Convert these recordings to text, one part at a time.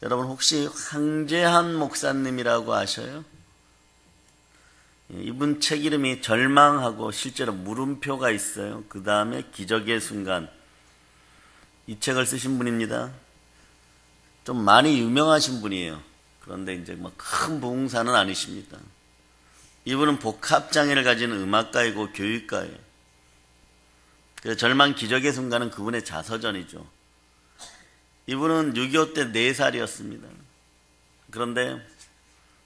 여러분 혹시 황재한 목사님이라고 아셔요? 이분 책 이름이 절망하고 실제로 물음표가 있어요. 그 다음에 기적의 순간. 이 책을 쓰신 분입니다. 좀 많이 유명하신 분이에요. 그런데 이제 뭐 큰 부흥사는 아니십니다. 이분은 복합장애를 가진 음악가이고 교육가예요. 그래서 절망 기적의 순간은 그분의 자서전이죠. 이분은 6.25 때 4살이었습니다. 그런데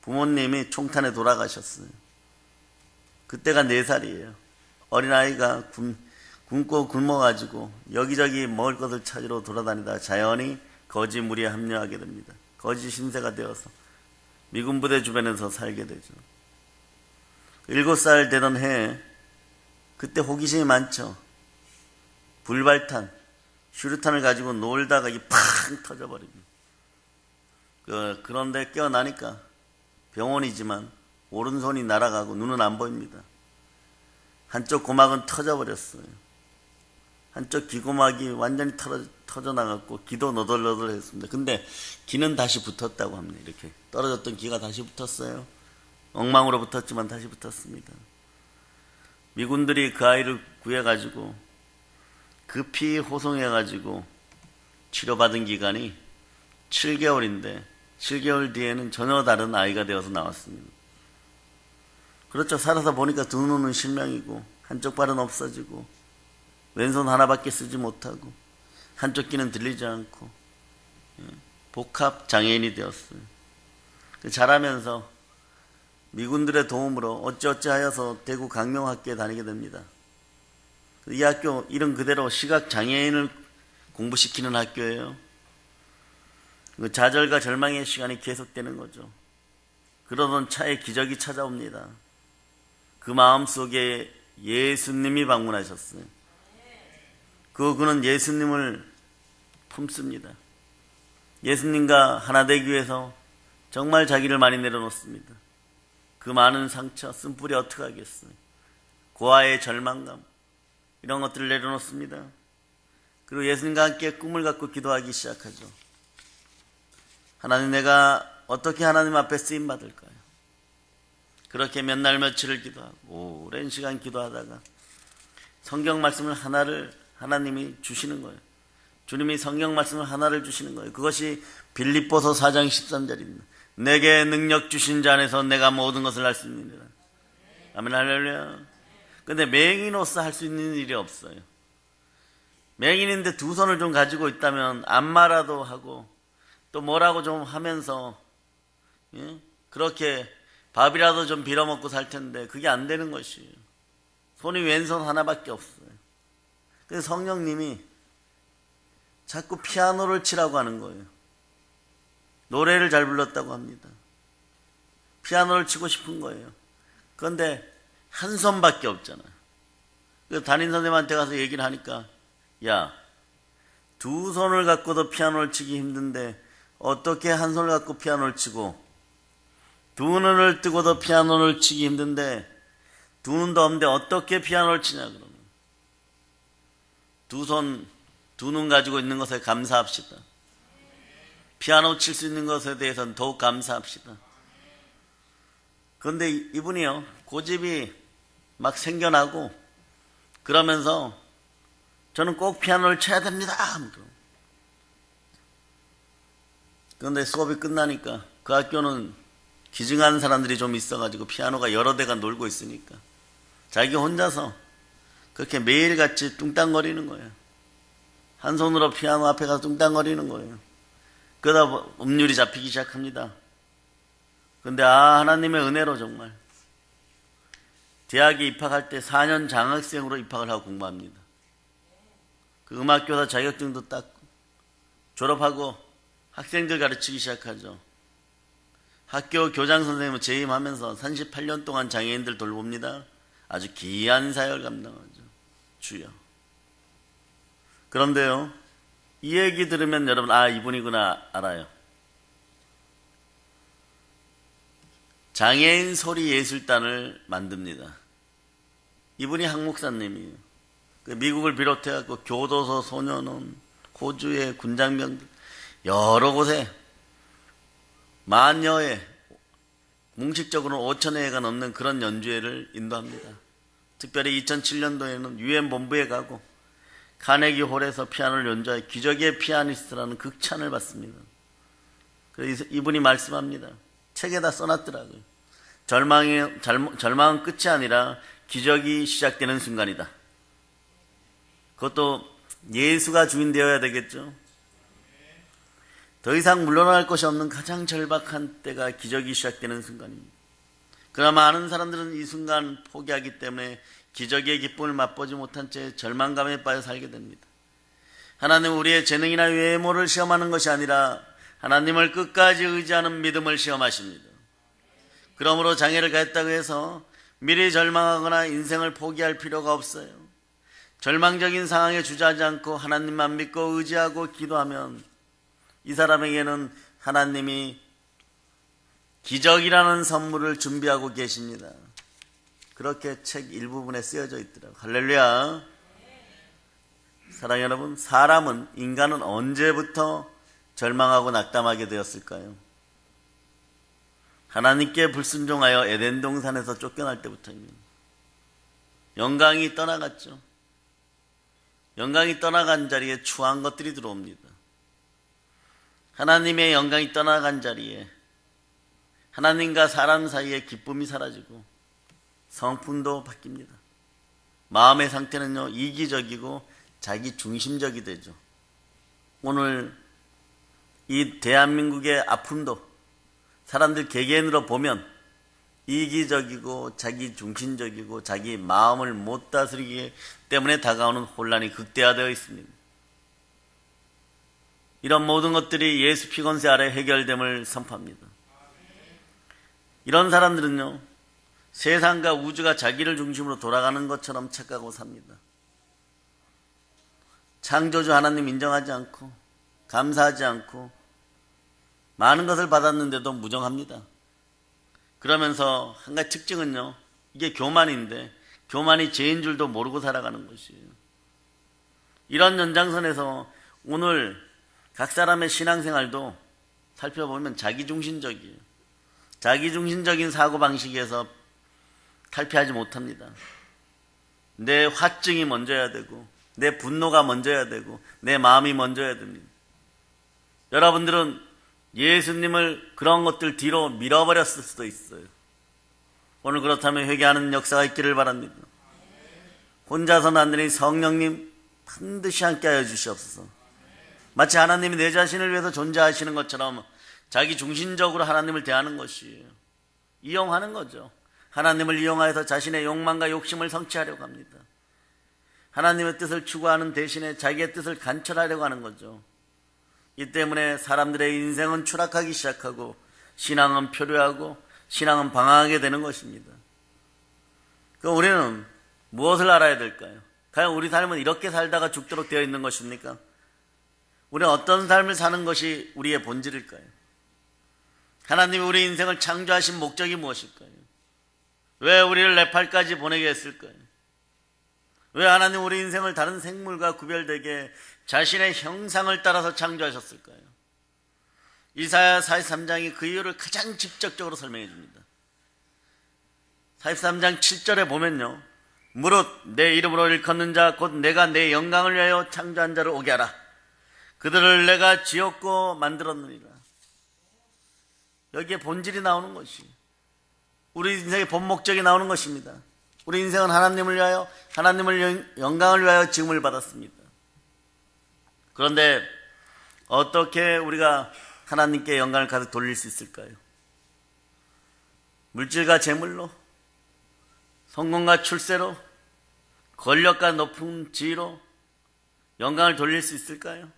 부모님이 총탄에 돌아가셨어요. 그때가 4살이에요. 어린아이가 굶고 굶어가지고 여기저기 먹을 것을 찾으러 돌아다니다 자연히 거지 무리에 합류하게 됩니다. 거지 신세가 되어서 미군 부대 주변에서 살게 되죠. 7살 되던 해에 그때 호기심이 많죠. 불발탄, 슈루탄을 가지고 놀다가 이게 팡 터져버립니다. 그런데 깨어나니까 병원이지만 오른손이 날아가고 눈은 안 보입니다. 한쪽 고막은 터져버렸어요. 한쪽 귀고막이 완전히 터져나갔고 기도 너덜너덜 했습니다. 근데 기는 다시 붙었다고 합니다. 이렇게 떨어졌던 기가 다시 붙었어요. 엉망으로 붙었지만 다시 붙었습니다. 미군들이 그 아이를 구해가지고 급히 호송해가지고 치료받은 기간이 7개월인데 7개월 뒤에는 전혀 다른 아이가 되어서 나왔습니다. 그렇죠. 살아서 보니까 두 눈은 실명이고 한쪽 발은 없어지고 왼손 하나밖에 쓰지 못하고 한쪽 귀는 들리지 않고 복합 장애인이 되었어요. 자라면서 미군들의 도움으로 어찌어찌 하여서 대구 강명학교에 다니게 됩니다. 이 학교 이름 그대로 시각장애인을 공부시키는 학교예요. 좌절과 절망의 시간이 계속되는 거죠. 그러던 차에 기적이 찾아옵니다. 그 마음속에 예수님이 방문하셨어요. 그는 예수님을 품습니다. 예수님과 하나 되기 위해서 정말 자기를 많이 내려놓습니다. 그 많은 상처, 쓴뿌리 어떻게 하겠어요? 고아의 절망감, 이런 것들을 내려놓습니다. 그리고 예수님과 함께 꿈을 갖고 기도하기 시작하죠. 하나님, 내가 어떻게 하나님 앞에 쓰임받을까요? 그렇게 몇 날 며칠을 기도하고 오랜 시간 기도하다가 성경 말씀을 하나님이 주시는 거예요. 주님이 성경 말씀을 하나를 주시는 거예요. 그것이 빌립보서 4장 13절입니다. 내게 능력 주신 자 안에서 내가 모든 것을 할 수 있느니라. 아멘, 할렐루야. 근데 맹인으로서 할 수 있는 일이 없어요. 맹인인데 두 손을 좀 가지고 있다면 안마라도 하고 또 뭐라고 좀 하면서 그렇게 밥이라도 좀 빌어먹고 살 텐데 그게 안 되는 것이에요. 손이 왼손 하나밖에 없어요. 그래서 성령님이 자꾸 피아노를 치라고 하는 거예요. 노래를 잘 불렀다고 합니다. 피아노를 치고 싶은 거예요. 그런데 한 손밖에 없잖아요. 그래서 담임 선생님한테 가서 얘기를 하니까, 야, 두 손을 갖고도 피아노를 치기 힘든데 어떻게 한 손을 갖고 피아노를 치고 두 눈을 뜨고도 피아노를 치기 힘든데 두 눈도 없는데 어떻게 피아노를 치냐 그러면 두 눈 가지고 있는 것에 감사합시다. 피아노 칠 수 있는 것에 대해서는 더욱 감사합시다. 그런데 이분이요, 고집이 막 생겨나고 그러면서 저는 꼭 피아노를 쳐야 됩니다. 그런데 수업이 끝나니까 그 학교는 기증하는 사람들이 좀 있어가지고 피아노가 여러 대가 놀고 있으니까 자기 혼자서 그렇게 매일같이 뚱땅거리는 거예요. 한 손으로 피아노 앞에 가서 뚱땅거리는 거예요. 그러다 음률이 잡히기 시작합니다. 근데 하나님의 은혜로 정말 대학에 입학할 때 4년 장학생으로 입학을 하고 공부합니다. 그 음악교사 자격증도 땄고 졸업하고 학생들 가르치기 시작하죠. 학교 교장 선생님을 재임하면서 38년 동안 장애인들 돌봅니다. 아주 귀한 사역을 감당하죠. 주여. 그런데요, 이 얘기 들으면 여러분, 이분이구나 알아요. 장애인 소리 예술단을 만듭니다. 이분이 한 목사님이에요. 미국을 비롯해서 교도소, 소년원, 호주의 군장병들 여러 곳에 만여회, 공식적으로는 5,000회가 넘는 그런 연주회를 인도합니다. 특별히 2007년도에는 유엔 본부에 가고 카네기 홀에서 피아노를 연주해 기적의 피아니스트라는 극찬을 받습니다. 그래서 이분이 말씀합니다. 책에다 써놨더라고요. 절망은 끝이 아니라 기적이 시작되는 순간이다. 그것도 예수가 주인 되어야 되겠죠. 더 이상 물러날 것이 없는 가장 절박한 때가 기적이 시작되는 순간입니다. 그러나 많은 사람들은 이 순간 포기하기 때문에 기적의 기쁨을 맛보지 못한 채 절망감에 빠져 살게 됩니다. 하나님은 우리의 재능이나 외모를 시험하는 것이 아니라 하나님을 끝까지 의지하는 믿음을 시험하십니다. 그러므로 장애를 가졌다고 해서 미리 절망하거나 인생을 포기할 필요가 없어요. 절망적인 상황에 주저하지 않고 하나님만 믿고 의지하고 기도하면 이 사람에게는 하나님이 기적이라는 선물을 준비하고 계십니다. 그렇게 책 일부분에 쓰여져 있더라고요. 할렐루야. 사랑하는 여러분, 인간은 언제부터 절망하고 낙담하게 되었을까요? 하나님께 불순종하여 에덴 동산에서 쫓겨날 때부터입니다. 영광이 떠나갔죠. 영광이 떠나간 자리에 추한 것들이 들어옵니다. 하나님의 영광이 떠나간 자리에 하나님과 사람 사이에 기쁨이 사라지고 성품도 바뀝니다. 마음의 상태는요, 이기적이고 자기 중심적이 되죠. 오늘 이 대한민국의 아픔도 사람들 개개인으로 보면 이기적이고 자기 중심적이고 자기 마음을 못 다스리기 때문에 다가오는 혼란이 극대화되어 있습니다. 이런 모든 것들이 예수 피권세 아래 해결됨을 선포합니다. 이런 사람들은요, 세상과 우주가 자기를 중심으로 돌아가는 것처럼 착각하고 삽니다. 창조주 하나님 인정하지 않고 감사하지 않고 많은 것을 받았는데도 무정합니다. 그러면서 한 가지 특징은요, 이게 교만인데 교만이 죄인 줄도 모르고 살아가는 것이에요. 이런 연장선에서 오늘 각 사람의 신앙생활도 살펴보면 자기중심적이에요. 자기중심적인 사고방식에서 탈피하지 못합니다. 내 화증이 먼저야 되고 내 분노가 먼저야 되고 내 마음이 먼저야 됩니다. 여러분들은 예수님을 그런 것들 뒤로 밀어버렸을 수도 있어요. 오늘 그렇다면 회개하는 역사가 있기를 바랍니다. 혼자서는 안 되니 성령님 반드시 함께하여 주시옵소서. 마치 하나님이 내 자신을 위해서 존재하시는 것처럼 자기 중심적으로 하나님을 대하는 것이에요. 이용하는 거죠. 하나님을 이용하여서 자신의 욕망과 욕심을 성취하려고 합니다. 하나님의 뜻을 추구하는 대신에 자기의 뜻을 관철하려고 하는 거죠. 이 때문에 사람들의 인생은 추락하기 시작하고 신앙은 표류하고 신앙은 방황하게 되는 것입니다. 그럼 우리는 무엇을 알아야 될까요? 과연 우리 삶은 이렇게 살다가 죽도록 되어 있는 것입니까? 우리는 어떤 삶을 사는 것이 우리의 본질일까요? 하나님이 우리 인생을 창조하신 목적이 무엇일까요? 왜 우리를 네팔까지 보내게 했을까요? 왜 하나님 우리 인생을 다른 생물과 구별되게 자신의 형상을 따라서 창조하셨을까요? 이사야 43장이 그 이유를 가장 직접적으로 설명해 줍니다. 43장 7절에 보면요, 무릇 내 이름으로 일컫는 자 곧 내가 내 영광을 위하여 창조한 자를 오게 하라. 그들을 내가 지었고 만들었느니라. 여기에 본질이 나오는 것이, 우리 인생의 본 목적이 나오는 것입니다. 우리 인생은 하나님을 위하여, 하나님을 영광을 위하여 지음을 받았습니다. 그런데 어떻게 우리가 하나님께 영광을 가득 돌릴 수 있을까요? 물질과 재물로, 성공과 출세로, 권력과 높은 지위로 영광을 돌릴 수 있을까요?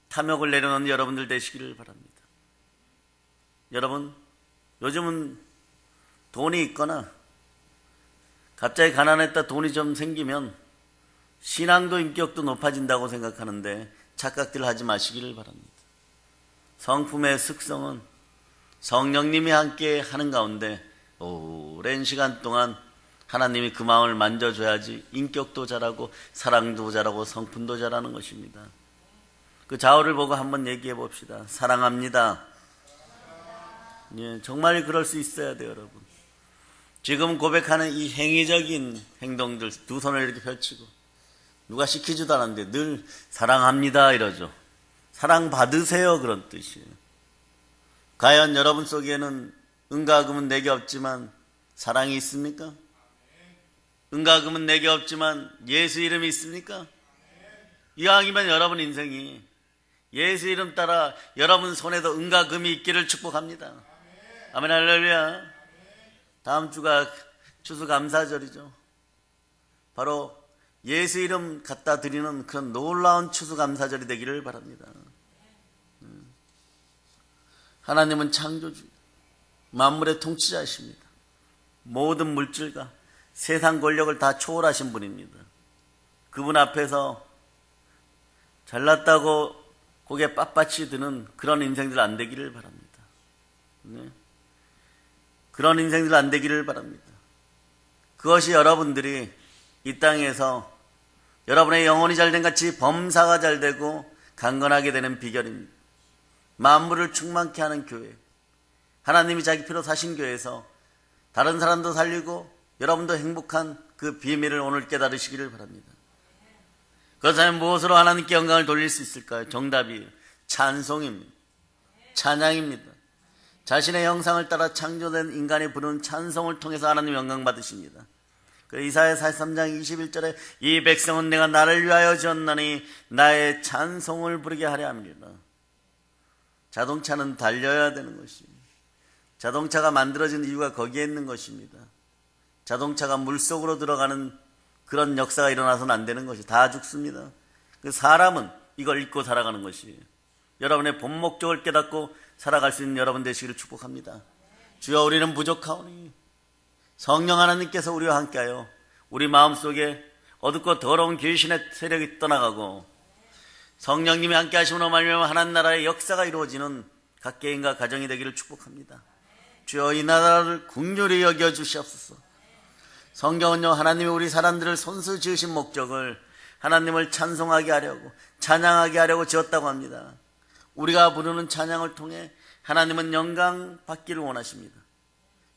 탐욕을 내려놓는 여러분들 되시기를 바랍니다. 여러분, 요즘은 돈이 있거나 갑자기 가난했다 돈이 좀 생기면 신앙도 인격도 높아진다고 생각하는데 착각들 하지 마시기를 바랍니다. 성품의 특성은 성령님이 함께 하는 가운데 오랜 시간 동안 하나님이 그 마음을 만져줘야지 인격도 자라고 사랑도 자라고 성품도 자라는 것입니다. 그 자오를 보고 한번 얘기해 봅시다. 사랑합니다. 예, 정말 그럴 수 있어야 돼요, 여러분. 지금 고백하는 이 행위적인 행동들, 두 손을 이렇게 펼치고 누가 시키지도 않았는데 늘 사랑합니다 이러죠. 사랑받으세요 그런 뜻이에요. 과연 여러분 속에는 은과 금은 내게 없지만 사랑이 있습니까? 은과 금은 내게 없지만 예수 이름이 있습니까? 이왕이면 여러분 인생이 예수 이름 따라 여러분 손에도 은과 금이 있기를 축복합니다. 아멘 할렐루야. 다음 주가 추수감사절이죠. 바로 예수 이름 갖다 드리는 그런 놀라운 추수감사절이 되기를 바랍니다. 하나님은 창조주, 만물의 통치자이십니다. 모든 물질과 세상 권력을 다 초월하신 분입니다. 그분 앞에서 잘났다고 고개 빳빳이 드는 그런 인생들 안 되기를 바랍니다. 네. 그런 인생들 안 되기를 바랍니다. 그것이 여러분들이 이 땅에서 여러분의 영혼이 잘된 같이 범사가 잘되고 강건하게 되는 비결입니다. 만물을 충만케 하는 교회, 하나님이 자기 피로 사신 교회에서 다른 사람도 살리고 여러분도 행복한 그 비밀을 오늘 깨달으시기를 바랍니다. 그렇다면 무엇으로 하나님께 영광을 돌릴 수 있을까요? 정답이 찬송입니다. 찬양입니다. 자신의 형상을 따라 창조된 인간이 부르는 찬송을 통해서 하나님 영광 받으십니다. 이사야 43장 21절에 이 백성은 내가 나를 위하여 지었나니 나의 찬송을 부르게 하려 합니다. 자동차는 달려야 되는 것입니다. 자동차가 만들어진 이유가 거기에 있는 것입니다. 자동차가 물속으로 들어가는 그런 역사가 일어나서는 안 되는 것이 다 죽습니다. 그 사람은 이걸 잊고 살아가는 것이에요. 여러분의 본 목적을 깨닫고 살아갈 수 있는 여러분 되시기를 축복합니다. 주여 우리는 부족하오니 성령 하나님께서 우리와 함께하여 우리 마음속에 어둡고 더러운 귀신의 세력이 떠나가고 성령님이 함께 하심으로 말미암아 하나님 나라의 역사가 이루어지는 각 개인과 가정이 되기를 축복합니다. 주여 이 나라를 긍휼히 여겨 주시옵소서. 성경은요 하나님이 우리 사람들을 손수 지으신 목적을 하나님을 찬송하게 하려고 찬양하게 하려고 지었다고 합니다. 우리가 부르는 찬양을 통해 하나님은 영광 받기를 원하십니다.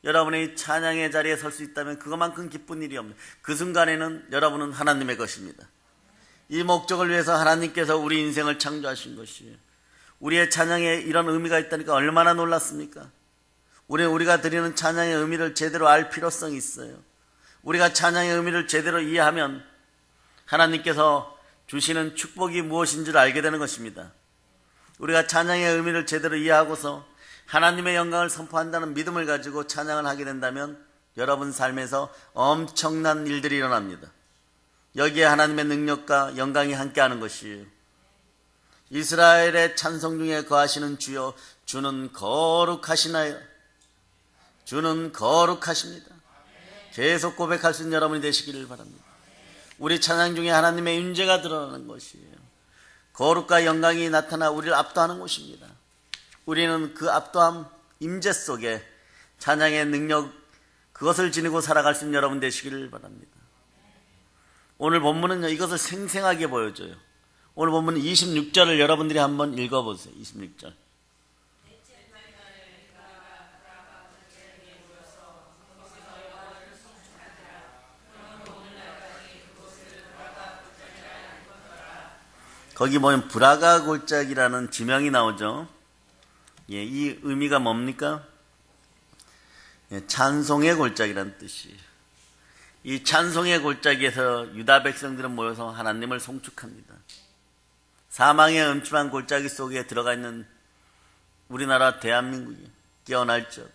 여러분이 찬양의 자리에 설 수 있다면 그것만큼 기쁜 일이 없는 그 순간에는 여러분은 하나님의 것입니다. 이 목적을 위해서 하나님께서 우리 인생을 창조하신 것이에요. 우리의 찬양에 이런 의미가 있다니까 얼마나 놀랐습니까? 우리가 드리는 찬양의 의미를 제대로 알 필요성이 있어요. 우리가 찬양의 의미를 제대로 이해하면 하나님께서 주시는 축복이 무엇인 줄 알게 되는 것입니다. 우리가 찬양의 의미를 제대로 이해하고서 하나님의 영광을 선포한다는 믿음을 가지고 찬양을 하게 된다면 여러분 삶에서 엄청난 일들이 일어납니다. 여기에 하나님의 능력과 영광이 함께하는 것이에요. 이스라엘의 찬송 중에 거하시는 주여 주는 거룩하시나요? 주는 거룩하십니다. 계속 고백할 수 있는 여러분이 되시기를 바랍니다. 우리 찬양 중에 하나님의 임재가 드러나는 것이에요. 거룩과 영광이 나타나 우리를 압도하는 곳입니다. 우리는 그 압도함 임재 속에 찬양의 능력 그것을 지니고 살아갈 수 있는 여러분 되시기를 바랍니다. 오늘 본문은요 이것을 생생하게 보여줘요. 오늘 본문 26절을 여러분들이 한번 읽어보세요. 26절. 거기 보면 브라가 골짜기라는 지명이 나오죠. 예, 이 의미가 뭡니까? 예, 찬송의 골짜기라는 뜻이에요. 이 찬송의 골짜기에서 유다 백성들은 모여서 하나님을 송축합니다. 사망의 음침한 골짜기 속에 들어가 있는 우리나라 대한민국이 깨어날지어다.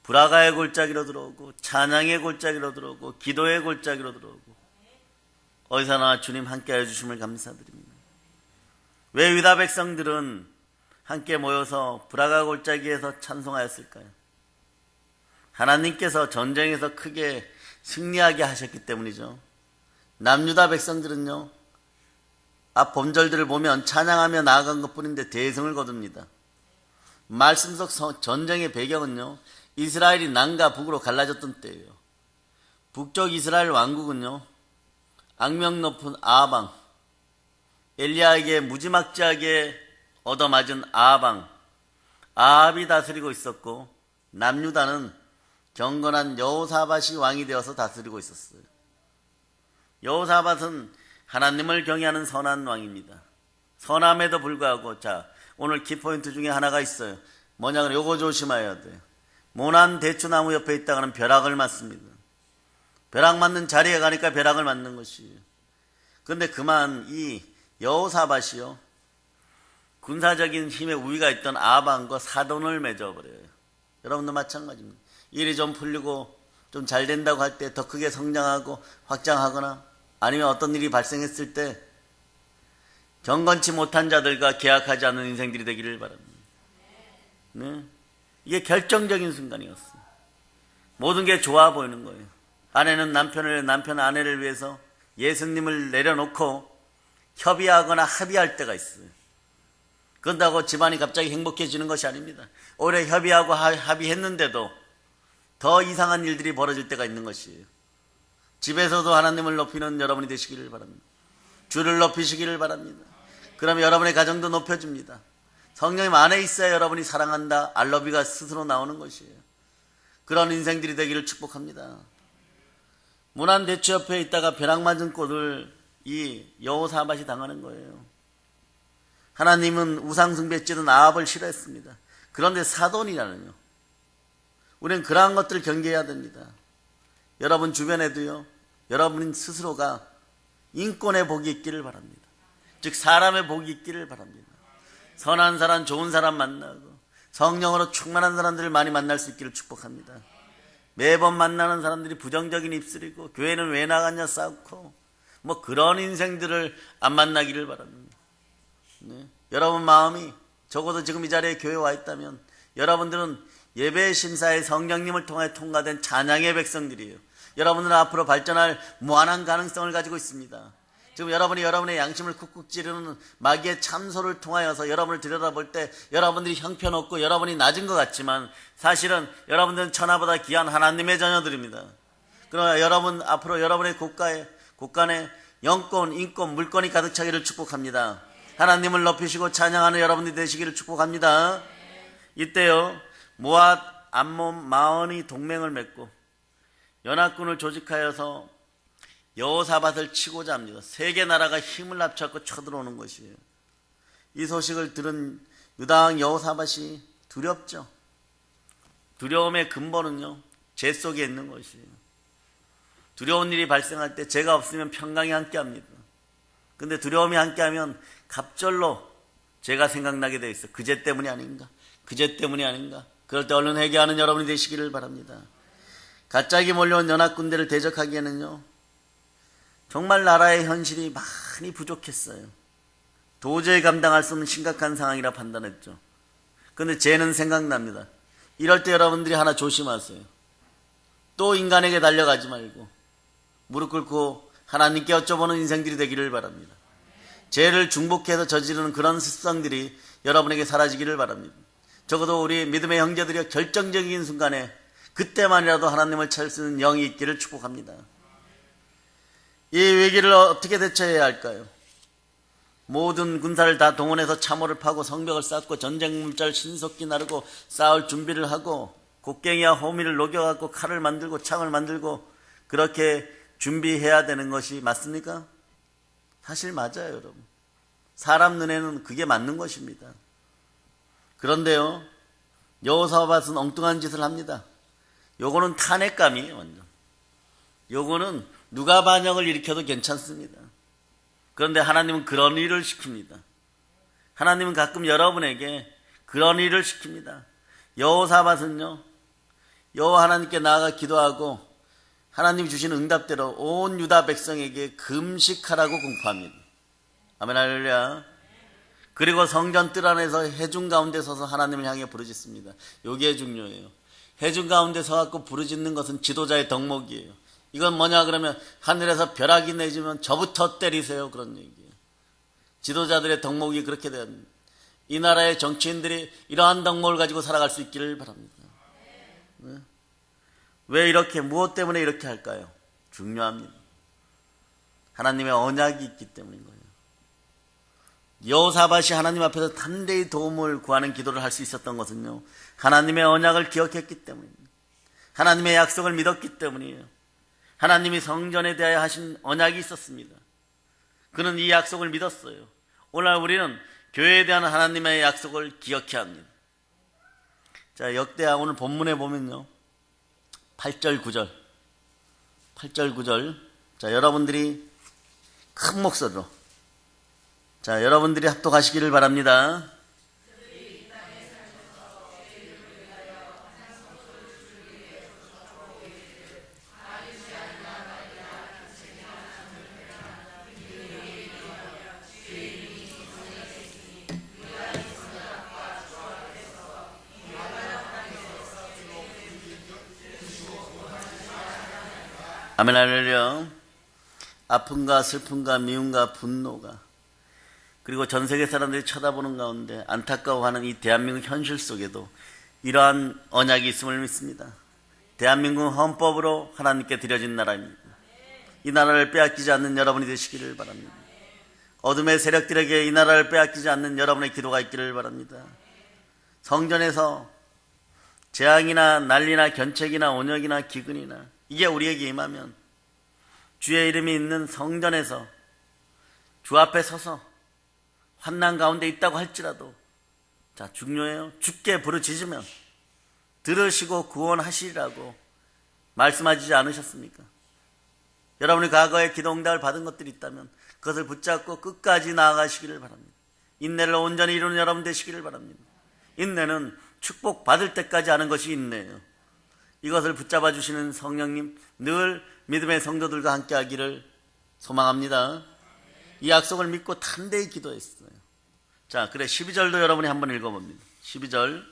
브라가의 골짜기로 들어오고 찬양의 골짜기로 들어오고 기도의 골짜기로 들어오고 어디서나 주님 함께하여 주심을 감사드립니다. 왜 유다 백성들은 함께 모여서 브라가 골짜기에서 찬송하였을까요? 하나님께서 전쟁에서 크게 승리하게 하셨기 때문이죠. 남유다 백성들은요 앞 범절들을 보면 찬양하며 나아간 것뿐인데 대승을 거둡니다. 말씀 속 전쟁의 배경은요 이스라엘이 남과 북으로 갈라졌던 때예요. 북쪽 이스라엘 왕국은요 악명 높은 아방, 엘리야에게 무지막지하게 얻어맞은 아합이 다스리고 있었고 남유다는 경건한 여호사밧이 왕이 되어서 다스리고 있었어요. 여호사밧은 하나님을 경외하는 선한 왕입니다. 선함에도 불구하고 오늘 키포인트 중에 하나가 있어요. 뭐냐면 요거 조심해야 돼요. 모난 대추나무 옆에 있다가는 벼락을 맞습니다. 벼락 맞는 자리에 가니까 벼락을 맞는 것이에요. 그런데 그만 이 여호사밧이요, 군사적인 힘의 우위가 있던 아합과 사돈을 맺어버려요. 여러분도 마찬가지입니다. 일이 좀 풀리고 좀 잘 된다고 할 때 더 크게 성장하고 확장하거나 아니면 어떤 일이 발생했을 때 경건치 못한 자들과 계약하지 않는 인생들이 되기를 바랍니다. 네? 이게 결정적인 순간이었어요. 모든 게 좋아 보이는 거예요. 아내는 남편 아내를 위해서 예수님을 내려놓고 협의하거나 합의할 때가 있어요. 그런다고 집안이 갑자기 행복해지는 것이 아닙니다. 오래 협의하고 합의했는데도 더 이상한 일들이 벌어질 때가 있는 것이에요. 집에서도 하나님을 높이는 여러분이 되시기를 바랍니다. 주를 높이시기를 바랍니다. 그러면 여러분의 가정도 높여줍니다. 성령님 안에 있어야 여러분이 사랑한다, 알러비가 스스로 나오는 것이에요. 그런 인생들이 되기를 축복합니다. 문안 대추 옆에 있다가 벼락 맞은 꼴을 이 여호사밧이 당하는 거예요. 하나님은 우상숭배 찌른 아합을 싫어했습니다. 그런데 사돈이라는요, 우리는 그러한 것들을 경계해야 됩니다. 여러분 주변에도요, 여러분 스스로가 인권의 복이 있기를 바랍니다. 즉 사람의 복이 있기를 바랍니다. 선한 사람, 좋은 사람 만나고 성령으로 충만한 사람들을 많이 만날 수 있기를 축복합니다. 매번 만나는 사람들이 부정적인 입술이고 교회는 왜 나갔냐 싸우고 뭐 그런 인생들을 안 만나기를 바랍니다. 네. 여러분 마음이 적어도 지금 이 자리에 교회에 와 있다면 여러분들은 예배 심사의 성령님을 통해 통과된 찬양의 백성들이에요. 여러분들은 앞으로 발전할 무한한 가능성을 가지고 있습니다. 지금 여러분이 여러분의 양심을 쿡쿡 찌르는 마귀의 참소를 통하여서 여러분을 들여다볼 때 여러분들이 형편없고 여러분이 낮은 것 같지만 사실은 여러분들은 천하보다 귀한 하나님의 자녀들입니다. 그러나 여러분 앞으로 여러분의 곳간에 영권, 인권, 물권이 가득 차기를 축복합니다. 하나님을 높이시고 찬양하는 여러분들이 되시기를 축복합니다. 이때요, 모압, 암몬, 마온이 동맹을 맺고 연합군을 조직하여서 여호사밧을 치고자 합니다. 세 개 나라가 힘을 합쳐서 쳐들어오는 것이에요. 이 소식을 들은 유다왕 여호사밧이 두렵죠. 두려움의 근본은요, 죄 속에 있는 것이에요. 두려운 일이 발생할 때 죄가 없으면 평강이 함께합니다. 근데 두려움이 함께하면 갑절로 죄가 생각나게 돼 있어. 그 죄 때문이 아닌가? 그 죄 때문이 아닌가? 그럴 때 얼른 회개하는 여러분이 되시기를 바랍니다. 갑자기 몰려온 연합군대를 대적하기에는요, 정말 나라의 현실이 많이 부족했어요. 도저히 감당할 수 없는 심각한 상황이라 판단했죠. 그런데 죄는 생각납니다. 이럴 때 여러분들이 하나 조심하세요. 또 인간에게 달려가지 말고 무릎 꿇고 하나님께 여쭤보는 인생들이 되기를 바랍니다. 죄를 중복해서 저지르는 그런 습성들이 여러분에게 사라지기를 바랍니다. 적어도 우리 믿음의 형제들이 결정적인 순간에 그때만이라도 하나님을 찾을 수 있는 영이 있기를 축복합니다. 이 위기를 어떻게 대처해야 할까요? 모든 군사를 다 동원해서 참호를 파고 성벽을 쌓고 전쟁 물자를 신속히 나르고 싸울 준비를 하고 곡괭이와 호미를 녹여갖고 칼을 만들고 창을 만들고 그렇게 준비해야 되는 것이 맞습니까? 사실 맞아요, 여러분. 사람 눈에는 그게 맞는 것입니다. 그런데요, 여호사밧은 엉뚱한 짓을 합니다. 요거는 탄핵감이에요, 완전. 요거는 누가 반역을 일으켜도 괜찮습니다. 그런데 하나님은 그런 일을 시킵니다. 하나님은 가끔 여러분에게 그런 일을 시킵니다. 여호사밧은요, 여호와 하나님께 나아가 기도하고 하나님이 주신 응답대로 온 유다 백성에게 금식하라고 공포합니다. 아멘, 할렐루야. 그리고 성전 뜰 안에서 회중 가운데 서서 하나님을 향해 부르짖습니다. 이게 중요해요. 회중 가운데 서갖고 부르짖는 것은 지도자의 덕목이에요. 이건 뭐냐 그러면 하늘에서 벼락이 내리면 저부터 때리세요, 그런 얘기예요. 지도자들의 덕목이 그렇게 됩니다. 이 나라의 정치인들이 이러한 덕목을 가지고 살아갈 수 있기를 바랍니다. 네? 왜 이렇게, 무엇 때문에 이렇게 할까요? 중요합니다. 하나님의 언약이 있기 때문인 거예요. 여호사밧이 하나님 앞에서 담대히 도움을 구하는 기도를 할 수 있었던 것은요, 하나님의 언약을 기억했기 때문입니다. 하나님의 약속을 믿었기 때문이에요. 하나님이 성전에 대하여 하신 언약이 있었습니다. 그는 이 약속을 믿었어요. 오늘 우리는 교회에 대한 하나님의 약속을 기억해야 합니다. 자, 역대하 오늘 본문에 보면요, 8절 9절 자, 여러분들이 큰 목소리로, 자, 여러분들이 합독하시기를 바랍니다. 아멘. 할렐루야. 아픔과 슬픔과 미움과 분노가, 그리고 전 세계 사람들이 쳐다보는 가운데 안타까워하는 이 대한민국 현실 속에도 이러한 언약이 있음을 믿습니다. 대한민국은 헌법으로 하나님께 드려진 나라입니다. 이 나라를 빼앗기지 않는 여러분이 되시기를 바랍니다. 어둠의 세력들에게 이 나라를 빼앗기지 않는 여러분의 기도가 있기를 바랍니다. 성전에서 재앙이나 난리나 견책이나 온역이나 기근이나 이게 우리에게 임하면 주의 이름이 있는 성전에서 주 앞에 서서 환난 가운데 있다고 할지라도, 자, 중요해요. 주께 부르짖으면 들으시고 구원하시리라고 말씀하시지 않으셨습니까? 여러분이 과거에 기도 응답을 받은 것들이 있다면 그것을 붙잡고 끝까지 나아가시기를 바랍니다. 인내를 온전히 이루는 여러분 되시기를 바랍니다. 인내는 축복 받을 때까지 하는 것이 인내예요. 이것을 붙잡아 주시는 성령님 늘 믿음의 성도들과 함께 하기를 소망합니다. 이 약속을 믿고 담대히 기도했어요. 자, 그래 12절도 여러분이 한번 읽어봅니다. 12절.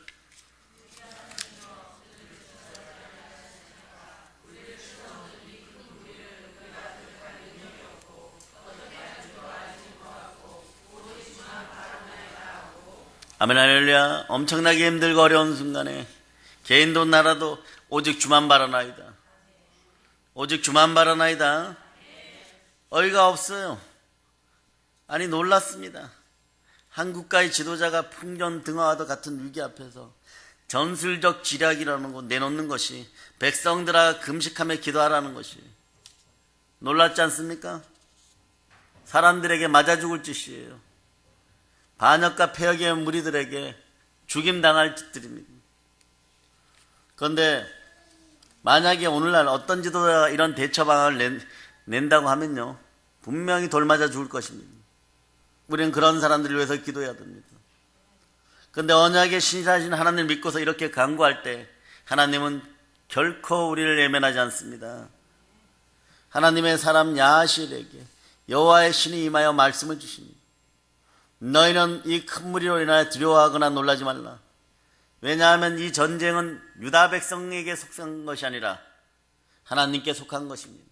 아멘. 할렐루야. 엄청나게 힘들고 어려운 순간에 개인도 나라도 오직 주만 바라나이다. 오직 주만 바라나이다. 어이가 없어요. 아니, 놀랐습니다. 한국가의 지도자가 풍전등화와도 같은 위기 앞에서 전술적 지략이라는 거 내놓는 것이, 백성들아 금식하며 기도하라는 것이 놀랐지 않습니까? 사람들에게 맞아 죽을 짓이에요. 반역과 폐역의 무리들에게 죽임당할 짓들입니다. 그런데 만약에 오늘날 어떤 지도자가 이런 대처 방안을 낸다고 하면요, 분명히 돌맞아 죽을 것입니다. 우리는 그런 사람들을 위해서 기도해야 됩니다. 그런데 언약의 신실하신 하나님을 믿고서 이렇게 간구할 때 하나님은 결코 우리를 외면하지 않습니다. 하나님의 사람 야하실에게 여호와의 신이 임하여 말씀을 주십니다. 너희는 이 큰 무리로 인하여 두려워하거나 놀라지 말라. 왜냐하면 이 전쟁은 유다 백성에게 속한 것이 아니라 하나님께 속한 것입니다.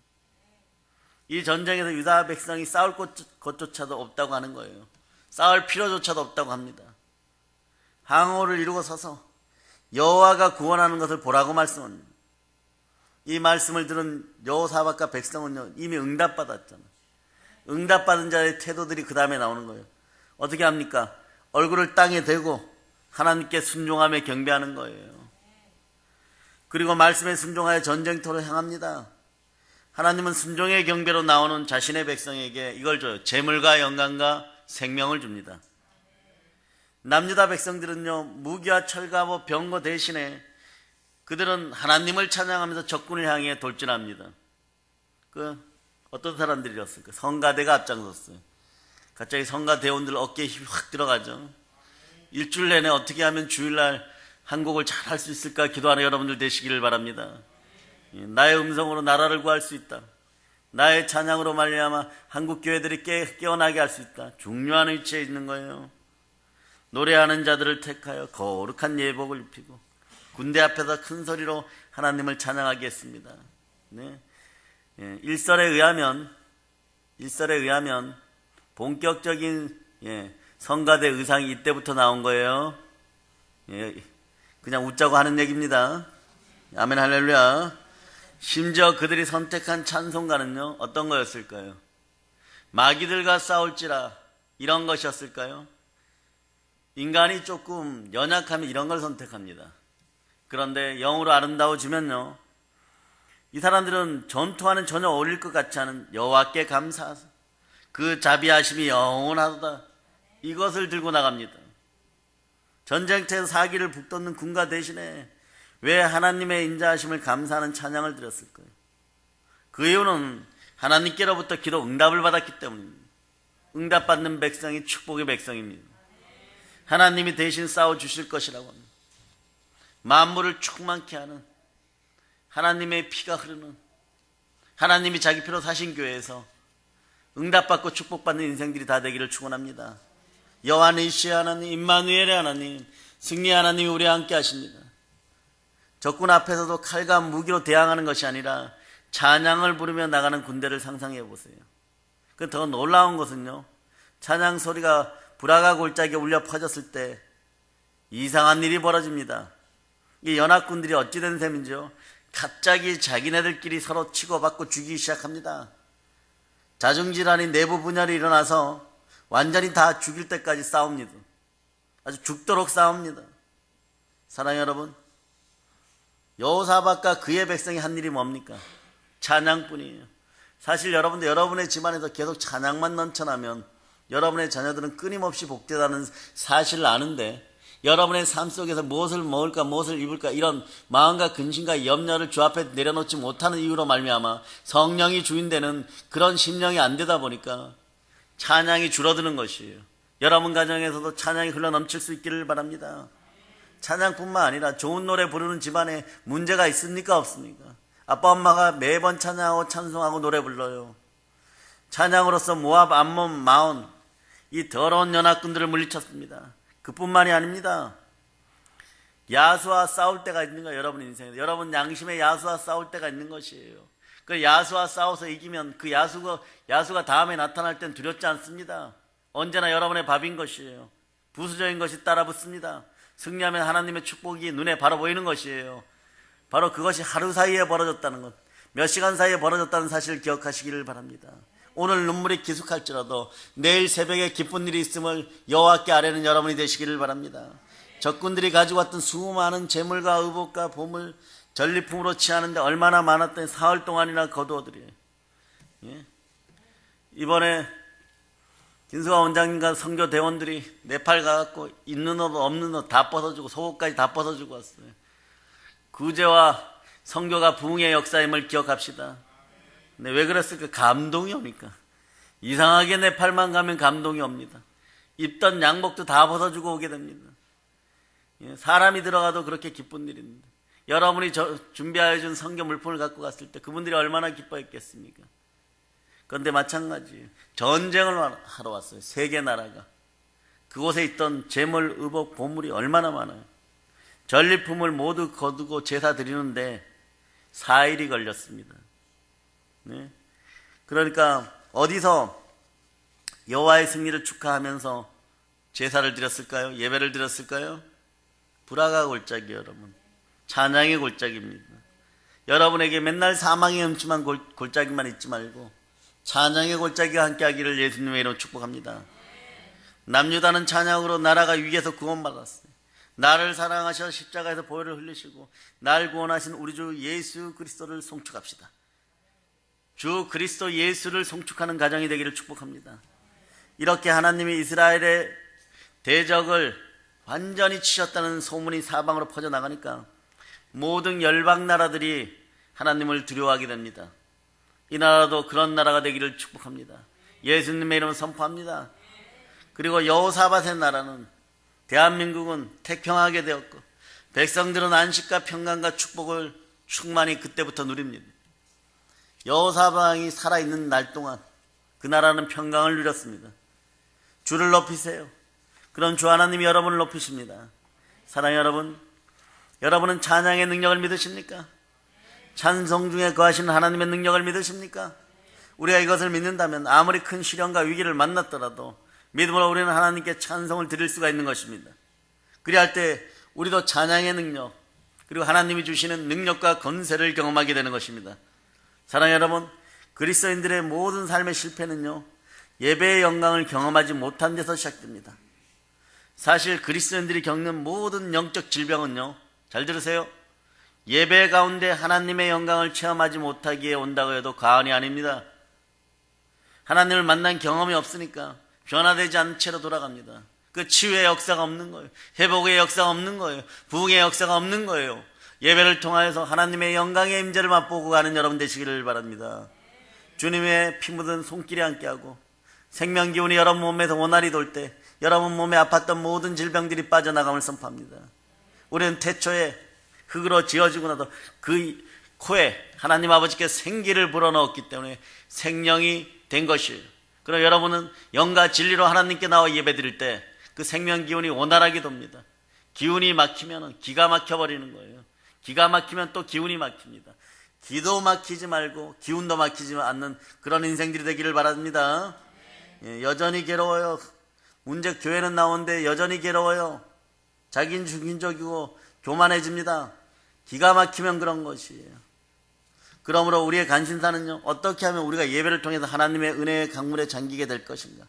이 전쟁에서 유다 백성이 싸울 것조차도 없다고 하는 거예요. 싸울 필요조차도 없다고 합니다. 항호를 이루고 서서 여호와가 구원하는 것을 보라고 말씀합니다. 이 말씀을 들은 여호사밧과 백성은요, 이미 응답받았잖아요. 응답받은 자의 태도들이 그 다음에 나오는 거예요. 어떻게 합니까? 얼굴을 땅에 대고 하나님께 순종하며 경배하는 거예요. 그리고 말씀에 순종하여 전쟁터로 향합니다. 하나님은 순종의 경배로 나오는 자신의 백성에게 이걸 줘요. 재물과 영광과 생명을 줍니다. 남유다 백성들은요, 무기와 철과 병거 대신에 그들은 하나님을 찬양하면서 적군을 향해 돌진합니다. 어떤 사람들이었을까? 성가대가 앞장섰어요. 갑자기 성가대원들 어깨에 힘이 확 들어가죠. 일주일 내내 어떻게 하면 주일날 한국을 잘 할 수 있을까 기도하는 여러분들 되시기를 바랍니다. 나의 음성으로 나라를 구할 수 있다. 나의 찬양으로 말미암아 한국 교회들이 깨어나게 할 수 있다. 중요한 위치에 있는 거예요. 노래하는 자들을 택하여 거룩한 예복을 입히고 군대 앞에서 큰 소리로 하나님을 찬양하게 했습니다. 네. 일설에 의하면 본격적인 성가대 의상이 이때부터 나온 거예요. 그냥 웃자고 하는 얘기입니다. 아멘. 할렐루야. 심지어 그들이 선택한 찬송가는요, 어떤 거였을까요? 마귀들과 싸울지라 이런 것이었을까요? 인간이 조금 연약하면 이런 걸 선택합니다. 그런데 영으로 아름다워지면요, 이 사람들은 전투와는 전혀 어울릴 것 같지 않은 여호와께 감사하사 그 자비하심이 영원하도다, 이것을 들고 나갑니다. 전쟁터에서 사기를 북돋는 군가 대신에 왜 하나님의 인자하심을 감사하는 찬양을 드렸을까요? 그 이유는 하나님께로부터 기도 응답을 받았기 때문입니다. 응답받는 백성이 축복의 백성입니다. 하나님이 대신 싸워주실 것이라고 합니다. 만물을 충만케 하는 하나님의 피가 흐르는, 하나님이 자기 피로 사신 교회에서 응답받고 축복받는 인생들이 다 되기를 축원합니다. 여호와 니시의 하나님, 임마누엘의 하나님, 승리의 하나님이 우리와 함께 하십니다. 적군 앞에서도 칼과 무기로 대항하는 것이 아니라 찬양을 부르며 나가는 군대를 상상해 보세요. 그 더 놀라운 것은요, 찬양 소리가 불화가 골짜기에 울려 퍼졌을 때 이상한 일이 벌어집니다. 이 연합군들이 어찌 된 셈인지요, 갑자기 자기네들끼리 서로 치고받고 죽이기 시작합니다. 자중질환이 내부 분열이 일어나서 완전히 다 죽일 때까지 싸웁니다. 아주 죽도록 싸웁니다. 사랑하는 여러분, 여호사밧과 그의 백성이 한 일이 뭡니까? 찬양뿐이에요. 사실 여러분도 여러분의 집안에서 계속 찬양만 넘쳐나면 여러분의 자녀들은 끊임없이 복되다는 사실을 아는데, 여러분의 삶 속에서 무엇을 먹을까, 무엇을 입을까, 이런 마음과 근심과 염려를 주 앞에 내려놓지 못하는 이유로 말미암아 성령이 주인되는 그런 심령이 안 되다 보니까 찬양이 줄어드는 것이에요. 여러분 가정에서도 찬양이 흘러넘칠 수 있기를 바랍니다. 찬양뿐만 아니라 좋은 노래 부르는 집안에 문제가 있습니까, 없습니까? 아빠 엄마가 매번 찬양하고 찬송하고 노래 불러요. 찬양으로서 모압, 암몬, 마온, 이 더러운 연합군들을 물리쳤습니다. 그뿐만이 아닙니다. 야수와 싸울 때가 있는가, 여러분 인생에? 여러분 양심의 야수와 싸울 때가 있는 것이에요. 그 야수와 싸워서 이기면 그 야수가 다음에 나타날 땐 두렵지 않습니다. 언제나 여러분의 밥인 것이에요. 부수적인 것이 따라붙습니다. 승리하면 하나님의 축복이 눈에 바로 보이는 것이에요. 바로 그것이 하루 사이에 벌어졌다는 것, 몇 시간 사이에 벌어졌다는 사실을 기억하시기를 바랍니다. 오늘 눈물이 기숙할지라도 내일 새벽에 기쁜 일이 있음을 여호와께 아뢰는 여러분이 되시기를 바랍니다. 적군들이 가지고 왔던 수많은 재물과 의복과 보물, 전리품으로 취하는데 얼마나 많았더니 사흘 동안이나 거두어들여요. 예? 이번에 김수아 원장님과 선교 대원들이 네팔 가갖고 있는 옷 없는 옷 다 벗어주고 속옷까지 다 벗어주고 왔어요. 구제와 선교가 부흥의 역사임을 기억합시다. 근데 왜 그랬을까? 감동이 오니까. 이상하게 네팔만 가면 감동이 옵니다. 입던 양복도 다 벗어주고 오게 됩니다. 사람이 들어가도 그렇게 기쁜 일입니다. 여러분이 준비하여 준 선교 물품을 갖고 갔을 때 그분들이 얼마나 기뻐했겠습니까? 그런데 마찬가지예요. 전쟁을 하러 왔어요. 세계 나라가. 그곳에 있던 재물, 의복, 보물이 얼마나 많아요. 전리품을 모두 거두고 제사 드리는데 4일이 걸렸습니다. 네? 그러니까 어디서 여호와의 승리를 축하하면서 제사를 드렸을까요? 예배를 드렸을까요? 불화가 골짜기예요, 여러분. 찬양의 골짜기입니다. 여러분에게 맨날 사망의 음침한 골짜기만 있지 말고 찬양의 골짜기와 함께하기를 예수님의 이름으로 축복합니다. 남유다는 찬양으로 나라가 위기에서 구원받았어요. 나를 사랑하셔 십자가에서 보혈을 흘리시고 날 구원하신 우리 주 예수 그리스도를 송축합시다. 주 그리스도 예수를 송축하는 가정이 되기를 축복합니다. 이렇게 하나님이 이스라엘의 대적을 완전히 치셨다는 소문이 사방으로 퍼져나가니까 모든 열방 나라들이 하나님을 두려워하게 됩니다. 이 나라도 그런 나라가 되기를 축복합니다. 예수님의 이름을 선포합니다. 그리고 여호사밧의 나라는, 대한민국은 태평하게 되었고 백성들은 안식과 평강과 축복을 충만히 그때부터 누립니다. 여호사밧이 살아있는 날 동안 그 나라는 평강을 누렸습니다. 주를 높이세요. 그런 주 하나님이 여러분을 높이십니다. 사랑하는 여러분, 여러분은 찬양의 능력을 믿으십니까? 찬송 중에 거하시는 하나님의 능력을 믿으십니까? 우리가 이것을 믿는다면 아무리 큰 시련과 위기를 만났더라도 믿음으로 우리는 하나님께 찬송을 드릴 수가 있는 것입니다. 그리할 때 우리도 찬양의 능력, 그리고 하나님이 주시는 능력과 권세를 경험하게 되는 것입니다. 사랑하는 여러분, 그리스도인들의 모든 삶의 실패는요, 예배의 영광을 경험하지 못한 데서 시작됩니다. 사실 그리스도인들이 겪는 모든 영적 질병은요, 잘 들으세요, 예배 가운데 하나님의 영광을 체험하지 못하기에 온다고 해도 과언이 아닙니다. 하나님을 만난 경험이 없으니까 변화되지 않은 채로 돌아갑니다. 그 치유의 역사가 없는 거예요. 회복의 역사가 없는 거예요. 부흥의 역사가 없는 거예요. 예배를 통하여서 하나님의 영광의 임재를 맛보고 가는 여러분 되시기를 바랍니다. 주님의 피 묻은 손길이 함께하고 생명 기운이 여러분 몸에서 원활히 돌 때 여러분 몸에 아팠던 모든 질병들이 빠져나감을 선포합니다. 우리는 태초에 흙으로 지어지고 나서 그 코에 하나님 아버지께 생기를 불어넣었기 때문에 생명이 된 것이에요. 그럼 여러분은 영과 진리로 하나님께 나와 예배드릴 때 그 생명 기운이 원활하게 돕니다. 기운이 막히면 기가 막혀버리는 거예요. 기가 막히면 또 기운이 막힙니다. 기도 막히지 말고 기운도 막히지 않는 그런 인생들이 되기를 바랍니다. 여전히 괴로워요. 문제 교회는 나오는데 여전히 괴로워요. 자기는 중인적이고 교만해집니다. 기가 막히면 그런 것이에요. 그러므로 우리의 간신사는요, 어떻게 하면 우리가 예배를 통해서 하나님의 은혜의 강물에 잠기게 될 것인가?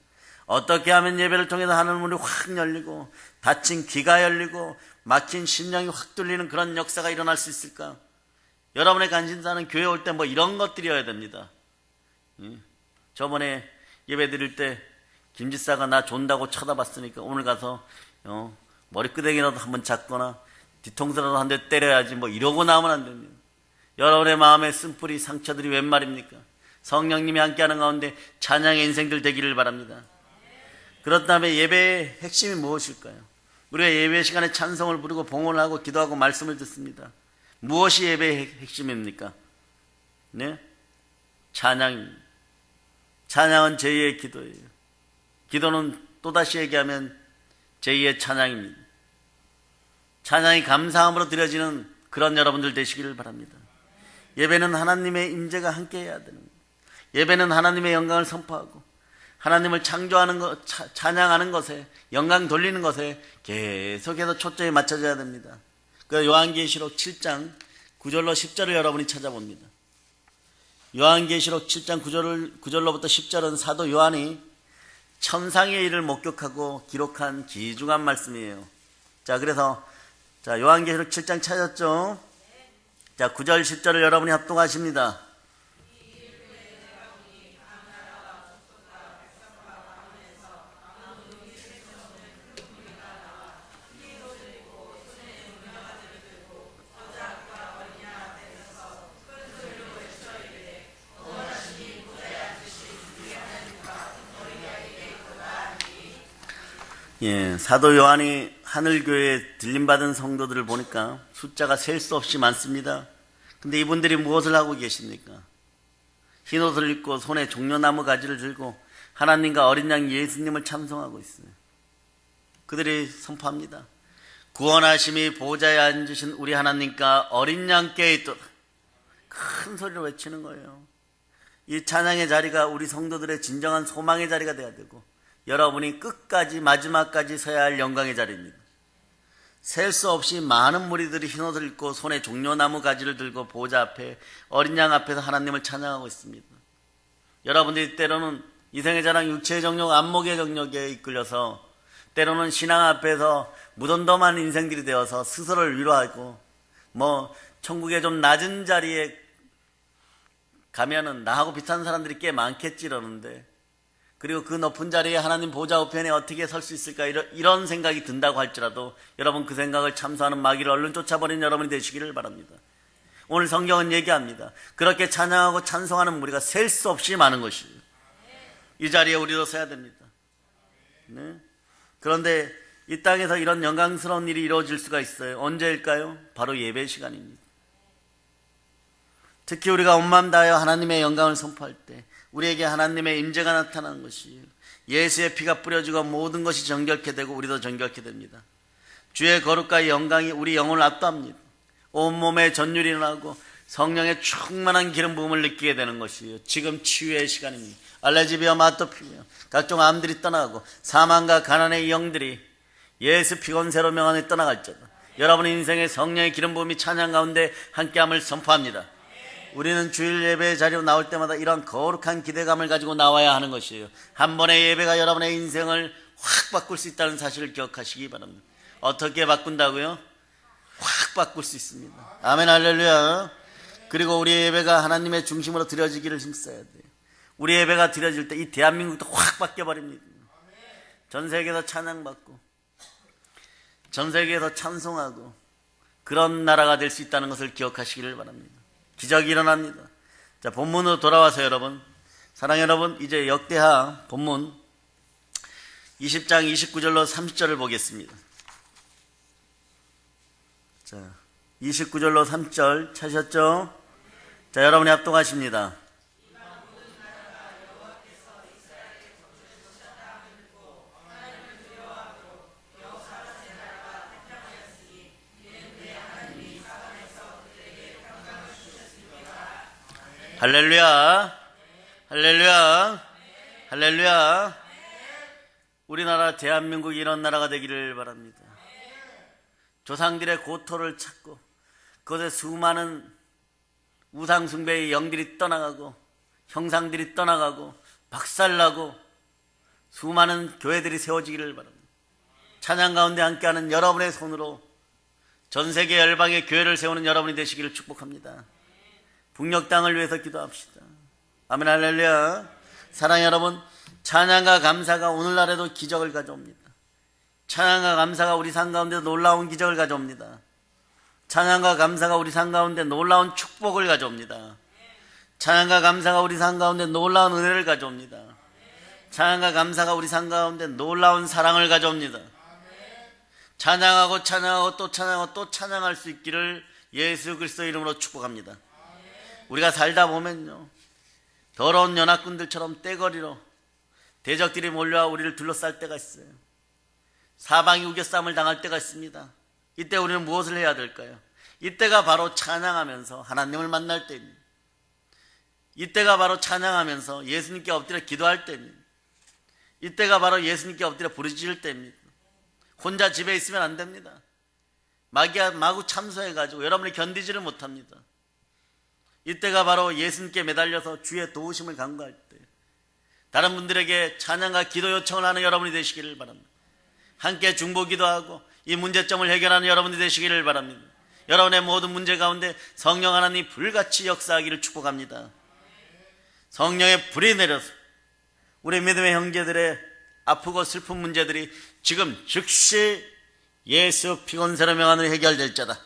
어떻게 하면 예배를 통해서 하늘 문이 확 열리고 닫힌 귀가 열리고 막힌 심령이 확 뚫리는 그런 역사가 일어날 수 있을까? 여러분의 간신사는 교회 올 때 뭐 이런 것들이어야 됩니다. 저번에 예배 드릴 때 김지사가 나 존다고 쳐다봤으니까 오늘 가서 머리끄댕이라도 한번 잡거나 뒤통수라도 한 대 때려야지 뭐 이러고 나오면 안 됩니다. 여러분의 마음에 쓴뿌리 상처들이 웬 말입니까? 성령님이 함께하는 가운데 찬양의 인생들 되기를 바랍니다. 그렇다면 예배의 핵심이 무엇일까요? 우리가 예배 시간에 찬송을 부르고 봉헌을 하고 기도하고 말씀을 듣습니다. 무엇이 예배의 핵심입니까? 네? 찬양입니다. 찬양은 제2의 기도예요. 기도는 또다시 얘기하면 제2의 찬양입니다. 찬양이 감사함으로 드려지는 그런 여러분들 되시기를 바랍니다. 예배는 하나님의 임재가 함께해야 되는 거예요. 예배는 하나님의 영광을 선포하고 하나님을 창조하는 것, 찬양하는 것에, 영광 돌리는 것에 계속해서 초점이 맞춰져야 됩니다. 그 요한계시록 7장 9절로 10절을 여러분이 찾아봅니다. 요한계시록 7장 9절로부터 10절은 사도 요한이 천상의 일을 목격하고 기록한 귀중한 말씀이에요. 자, 그래서 요한계시록 7장 찾았죠? 자, 9절 10절을 여러분이 합동하십니다. 예, 사도 요한이 하늘교회에 들림받은 성도들을 보니까 숫자가 셀 수 없이 많습니다. 근데 이분들이 무엇을 하고 계십니까? 흰옷을 입고 손에 종려나무 가지를 들고 하나님과 어린 양 예수님을 찬송하고 있어요. 그들이 선포합니다. 구원하심이 보좌에 앉으신 우리 하나님과 어린 양께 있도다. 큰 소리로 외치는 거예요. 이 찬양의 자리가 우리 성도들의 진정한 소망의 자리가 되어야 되고 여러분이 끝까지 마지막까지 서야 할 영광의 자리입니다. 셀 수 없이 많은 무리들이 흰옷을 입고 손에 종려나무 가지를 들고 보좌 앞에 어린 양 앞에서 하나님을 찬양하고 있습니다. 여러분들이 때로는 이생의 자랑, 육체의 정욕, 안목의 정욕에 이끌려서 때로는 신앙 앞에서 무덤덤한 인생들이 되어서 스스로를 위로하고 천국의 좀 낮은 자리에 가면은 나하고 비슷한 사람들이 꽤 많겠지 이러는데 그리고 그 높은 자리에 하나님 보좌 우편에 어떻게 설 수 있을까 이런 생각이 든다고 할지라도 여러분 그 생각을 참소하는 마귀를 얼른 쫓아버리는 여러분이 되시기를 바랍니다. 오늘 성경은 얘기합니다. 그렇게 찬양하고 찬송하는 무리가 셀 수 없이 많은 것이에요. 이 자리에 우리도 서야 됩니다. 네? 그런데 이 땅에서 이런 영광스러운 일이 이루어질 수가 있어요. 언제일까요? 바로 예배 시간입니다. 특히 우리가 온 마음 다하여 하나님의 영광을 선포할 때 우리에게 하나님의 임재가 나타나는 것이에요. 예수의 피가 뿌려지고 모든 것이 정결케 되고 우리도 정결케 됩니다. 주의 거룩과 영광이 우리 영혼을 압도합니다. 온몸에 전율이 일어나고 성령의 충만한 기름 부음을 느끼게 되는 것이에요. 지금 치유의 시간입니다. 알레르기와 마토피며 각종 암들이 떠나고 사망과 가난의 영들이 예수 피곤세로 명안에 떠나갈지어다. 여러분의 인생의 성령의 기름 부음이 찬양 가운데 함께함을 선포합니다. 우리는 주일 예배 자리로 나올 때마다 이런 거룩한 기대감을 가지고 나와야 하는 것이에요. 한 번의 예배가 여러분의 인생을 확 바꿀 수 있다는 사실을 기억하시기 바랍니다. 어떻게 바꾼다고요? 확 바꿀 수 있습니다. 아멘, 할렐루야. 그리고 우리 예배가 하나님의 중심으로 드려지기를 힘써야 돼요. 우리 예배가 드려질 때 이 대한민국도 확 바뀌어버립니다. 전 세계에서 찬양받고 전 세계에서 찬송하고 그런 나라가 될 수 있다는 것을 기억하시기를 바랍니다. 기적이 일어납니다. 자, 본문으로 돌아와서 여러분, 사랑하는 여러분, 이제 역대하 본문 20장 29절로 30절을 보겠습니다. 자, 29절로 30절 찾으셨죠? 자, 여러분이 합독하십니다. 할렐루야, 할렐루야, 할렐루야. 우리나라 대한민국이 이런 나라가 되기를 바랍니다. 조상들의 고토를 찾고 그것에 수많은 우상숭배의 영들이 떠나가고 형상들이 떠나가고 박살나고 수많은 교회들이 세워지기를 바랍니다. 찬양 가운데 함께하는 여러분의 손으로 전세계 열방의 교회를 세우는 여러분이 되시기를 축복합니다. 북녘 땅을 위해서 기도합시다. 아멘, 할렐루야. 사랑하는 여러분, 찬양과 감사가 오늘날에도 기적을 가져옵니다. 찬양과 감사가 우리 삶 가운데 놀라운 기적을 가져옵니다. 찬양과 감사가 우리 삶 가운데 놀라운 축복을 가져옵니다. 찬양과 감사가 우리 삶 가운데 놀라운 은혜를 가져옵니다. 찬양과 감사가 우리 삶 가운데 놀라운 사랑을 가져옵니다. 찬양하고 찬양하고 또 찬양하고 또 찬양할 수 있기를 예수 그리스도의 이름으로 축복합니다. 우리가 살다 보면요, 더러운 연합군들처럼 떼거리로 대적들이 몰려와 우리를 둘러쌀 때가 있어요. 사방이 우겨싸움을 당할 때가 있습니다. 이때 우리는 무엇을 해야 될까요? 이때가 바로 찬양하면서 하나님을 만날 때입니다. 이때가 바로 찬양하면서 예수님께 엎드려 기도할 때입니다. 이때가 바로 예수님께 엎드려 부르짖을 때입니다. 혼자 집에 있으면 안 됩니다. 마구 참소해가지고 여러분이 견디지를 못합니다. 이때가 바로 예수님께 매달려서 주의 도우심을 간구할 때, 다른 분들에게 찬양과 기도 요청을 하는 여러분이 되시기를 바랍니다. 함께 중보기도하고 이 문제점을 해결하는 여러분이 되시기를 바랍니다. 여러분의 모든 문제 가운데 성령 하나님이 불같이 역사하기를 축복합니다. 성령의 불이 내려서 우리 믿음의 형제들의 아프고 슬픈 문제들이 지금 즉시 예수 피곤세로 명하는 해결될 자다.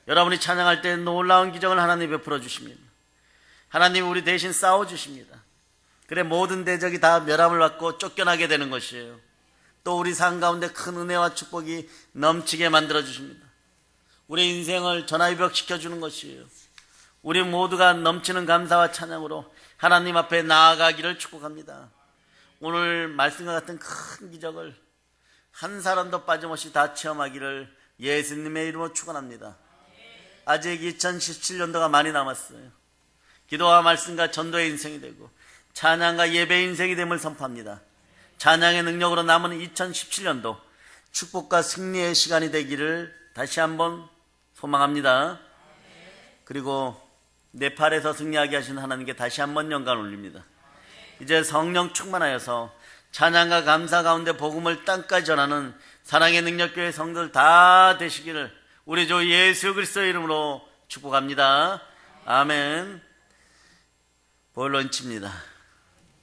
여러분이 찬양할 때 놀라운 기적을 하나님이 베풀어 주십니다. 하나님이 우리 대신 싸워주십니다. 그래 모든 대적이 다 멸함을 받고 쫓겨나게 되는 것이에요. 또 우리 삶 가운데 큰 은혜와 축복이 넘치게 만들어 주십니다. 우리 인생을 전화위복시켜 주는 것이에요. 우리 모두가 넘치는 감사와 찬양으로 하나님 앞에 나아가기를 축복합니다. 오늘 말씀과 같은 큰 기적을 한 사람도 빠짐없이 다 체험하기를 예수님의 이름으로 축원합니다. 아직 2017년도가 많이 남았어요. 기도와 말씀과 전도의 인생이 되고 찬양과 예배의 인생이 됨을 선포합니다. 찬양의 능력으로 남은 2017년도 축복과 승리의 시간이 되기를 다시 한번 소망합니다. 그리고 네팔에서 승리하게 하신 하나님께 다시 한번 영광 올립니다. 이제 성령 충만하여서 찬양과 감사 가운데 복음을 땅까지 전하는 사랑의 능력교회 성도들 다 되시기를 우리 주 예수 그리스도의 이름으로 축복합니다. 아멘. 볼런치입니다.